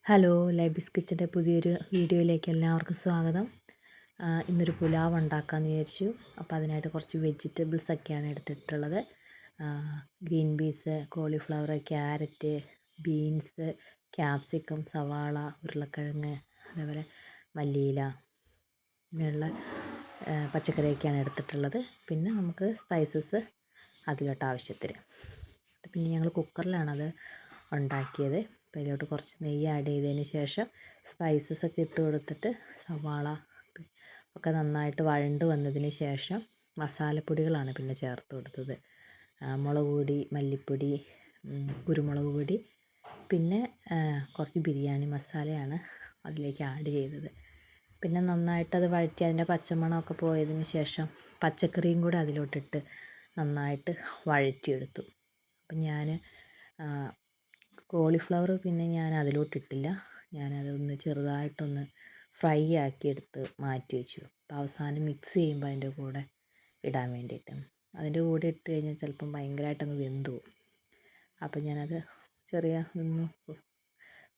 Hello, ലൈബീസ് കിച്ചൻ്റെ പുതിയൊരു വീഡിയോയിലേക്ക് എല്ലാവർക്കും സ്വാഗതം. ഇന്നൊരു പുലാവ് ഉണ്ടാക്കാമെന്ന് വിചാരിച്ചു. അപ്പോൾ അതിനായിട്ട് കുറച്ച് വെജിറ്റബിൾസൊക്കെയാണ് എടുത്തിട്ടുള്ളത്. Green peas, cauliflower, carrot, beans, capsicum, സവാള, ഉരുളക്കിഴങ്ങ്, അതേപോലെ മല്ലിയില ഇങ്ങനെയുള്ള പച്ചക്കറിയൊക്കെയാണ് എടുത്തിട്ടുള്ളത്. പിന്നെ നമുക്ക് സ്പൈസസ് അതിലോട്ട് ആവശ്യത്തിന്. പിന്നെ ഞങ്ങൾ കുക്കറിലാണത് ഉണ്ടാക്കിയത്. അപ്പോൾ അതിലോട്ട് കുറച്ച് നെയ്യ് ആഡ് ചെയ്തതിന് ശേഷം സ്പൈസസ് ഒക്കെ ഇട്ട് കൊടുത്തിട്ട് സവാള ഒക്കെ നന്നായിട്ട് വഴണ്ട് വന്നതിന് ശേഷം മസാലപ്പൊടികളാണ് പിന്നെ ചേർത്ത് കൊടുത്തത്. മുളക് പൊടി, മല്ലിപ്പൊടി, കുരുമുളക് പൊടി, പിന്നെ കുറച്ച് ബിരിയാണി മസാലയാണ് അതിലേക്ക് ആഡ് ചെയ്തത്. പിന്നെ നന്നായിട്ടത് വഴറ്റി അതിൻ്റെ പച്ചമണമൊക്കെ പോയതിന് ശേഷം പച്ചക്കറിയും കൂടെ അതിലോട്ടിട്ട് നന്നായിട്ട് വഴറ്റിയെടുത്തു. അപ്പം ഞാൻ കോളിഫ്ലവർ പിന്നെ ഞാൻ അതിലോട്ടിട്ടില്ല. ഞാനതൊന്ന് ചെറുതായിട്ടൊന്ന് ഫ്രൈ ആക്കിയെടുത്ത് മാറ്റി വെച്ചു. അപ്പോൾ അവസാനം മിക്സ് ചെയ്യുമ്പോൾ അതിൻ്റെ കൂടെ ഇടാൻ വേണ്ടിയിട്ട്. അതിൻ്റെ കൂടെ ഇട്ട് കഴിഞ്ഞാൽ ചിലപ്പം ഭയങ്കരമായിട്ടങ്ങ് വെന്തു പോകും. അപ്പം ഞാനത് ഒന്ന്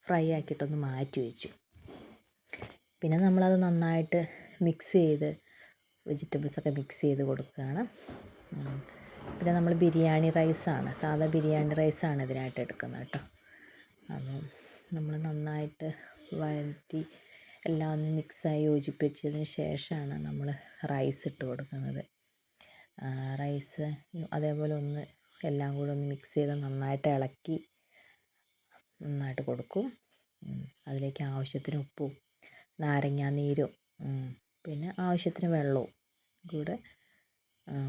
ഫ്രൈ ആക്കിയിട്ടൊന്ന് മാറ്റി വെച്ചു. പിന്നെ നമ്മളത് നന്നായിട്ട് മിക്സ് ചെയ്ത് വെജിറ്റബിൾസൊക്കെ മിക്സ് ചെയ്ത് കൊടുക്കുകയാണ്. പിന്നെ നമ്മൾ ബിരിയാണി റൈസാണ്, സാധാ ബിരിയാണി റൈസാണ് ഇതിനായിട്ട് എടുക്കുന്നത് കേട്ടോ. അപ്പം നമ്മൾ നന്നായിട്ട് വഴറ്റി എല്ലാം ഒന്ന് മിക്സായി യോജിപ്പിച്ചതിന് ശേഷമാണ് നമ്മൾ റൈസ് ഇട്ട് കൊടുക്കുന്നത്. റൈസ് അതേപോലെ ഒന്ന് എല്ലാം കൂടെ ഒന്ന് മിക്സ് ചെയ്ത് നന്നായിട്ട് ഇളക്കി നന്നായിട്ട് കൊടുക്കും. അതിലേക്ക് ആവശ്യത്തിന് ഉപ്പും നാരങ്ങാനീരും പിന്നെ ആവശ്യത്തിന് വെള്ളവും കൂടെ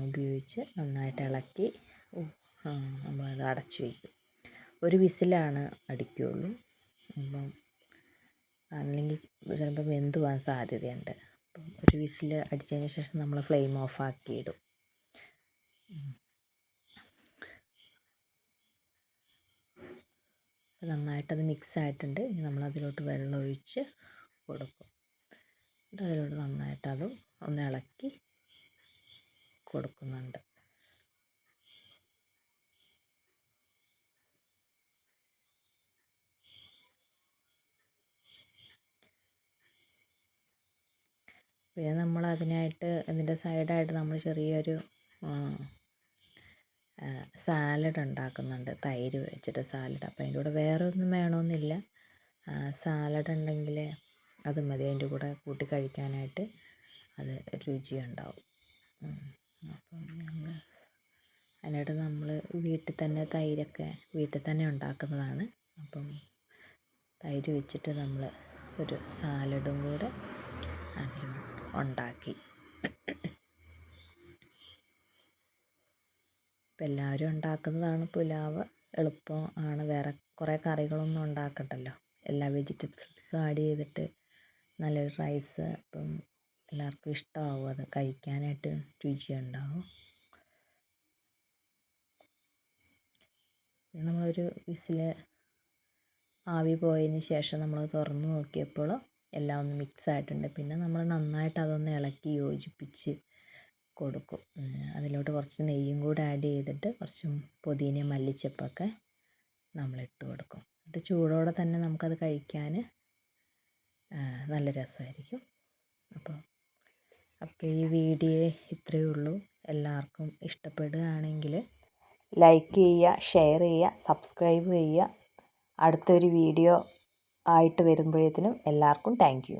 ഉപയോഗിച്ച് നന്നായിട്ട് ഇളക്കി നമ്മളത് അടച്ചു വയ്ക്കും. ഒരു വിസിലാണ് അടിക്കുകയുള്ളൂ. അപ്പം അല്ലെങ്കിൽ ചിലപ്പോൾ വെന്ത് പോകാൻ സാധ്യതയുണ്ട്. അപ്പം ഒരു വിസിൽ അടിച്ചതിന് ശേഷം നമ്മൾ ഫ്ലെയിം ഓഫ് ആക്കിയിടും. നന്നായിട്ടത് മിക്സ് ആയിട്ടുണ്ട്. ഇനി നമ്മളതിലോട്ട് വെള്ളം ഒഴിച്ച് കൊടുക്കും. എന്നിട്ട് അതിലോട്ട് നന്നായിട്ടതും ഒന്ന് ഇളക്കി കൊടുക്കുന്നുണ്ട്. പിന്നെ നമ്മൾ അതിനായിട്ട് ഇതിൻ്റെ സൈഡായിട്ട് നമ്മൾ ചെറിയൊരു സാലഡ് ഉണ്ടാക്കുന്നുണ്ട്, തൈര് വെച്ചിട്ട് സാലഡ്. അപ്പോൾ അതിൻ്റെ കൂടെ വേറെ ഒന്നും വേണമെന്നില്ല, സാലഡ് ഉണ്ടെങ്കിൽ അത് മതി അതിൻ്റെ കൂടെ കൂട്ടി കഴിക്കാനായിട്ട്. അത് രുചിയുണ്ടാവും. അപ്പം അതിനായിട്ട് നമ്മൾ വീട്ടിൽ തന്നെ തൈരൊക്കെ വീട്ടിൽ തന്നെ ഉണ്ടാക്കുന്നതാണ്. അപ്പം തൈര് വെച്ചിട്ട് നമ്മൾ ഒരു സാലഡും കൂടെ അതിൽ ഉണ്ടാക്കി. ഇപ്പം എല്ലാവരും ഉണ്ടാക്കുന്നതാണ് പുലാവ്. എളുപ്പം ആണ്, വേറെ കുറേ കറികളൊന്നും ഉണ്ടാക്കണ്ടല്ലോ. എല്ലാ വെജിറ്റബിൾസും ആഡ് ചെയ്തിട്ട് നല്ലൊരു റൈസ്. അപ്പം എല്ലാവർക്കും ഇഷ്ടമാവും, അത് കഴിക്കാനായിട്ട് രുചിയുണ്ടാവും. നമ്മളൊരു വിസിൽ ആവി പോയതിന് ശേഷം നമ്മൾ തുറന്ന് നോക്കിയപ്പോൾ എല്ലാം ഒന്ന് മിക്സ് ആയിട്ടുണ്ട്. പിന്നെ നമ്മൾ നന്നായിട്ട് അതൊന്ന് ഇളക്കി യോജിപ്പിച്ച് കൊടുക്കും. അതിലോട്ട് കുറച്ച് നെയ്യും കൂടെ ആഡ് ചെയ്തിട്ട് കുറച്ച് പുതിന, മല്ലിച്ചപ്പൊക്കെ നമ്മളിട്ട് കൊടുക്കും. എന്നിട്ട് ചൂടോടെ തന്നെ നമുക്കത് കഴിക്കാൻ നല്ല രസമായിരിക്കും. അപ്പോൾ ഈ വീഡിയോ ഇത്രയേ ഉള്ളൂ. എല്ലാവർക്കും ഇഷ്ടപ്പെടുകയാണെങ്കിൽ ലൈക്ക് ചെയ്യുക, ഷെയർ ചെയ്യുക, സബ്സ്ക്രൈബ് ചെയ്യുക. അടുത്തൊരു വീഡിയോ ആയിട്ട് വരുമ്പോഴത്തേനും എല്ലാവർക്കും താങ്ക് യു.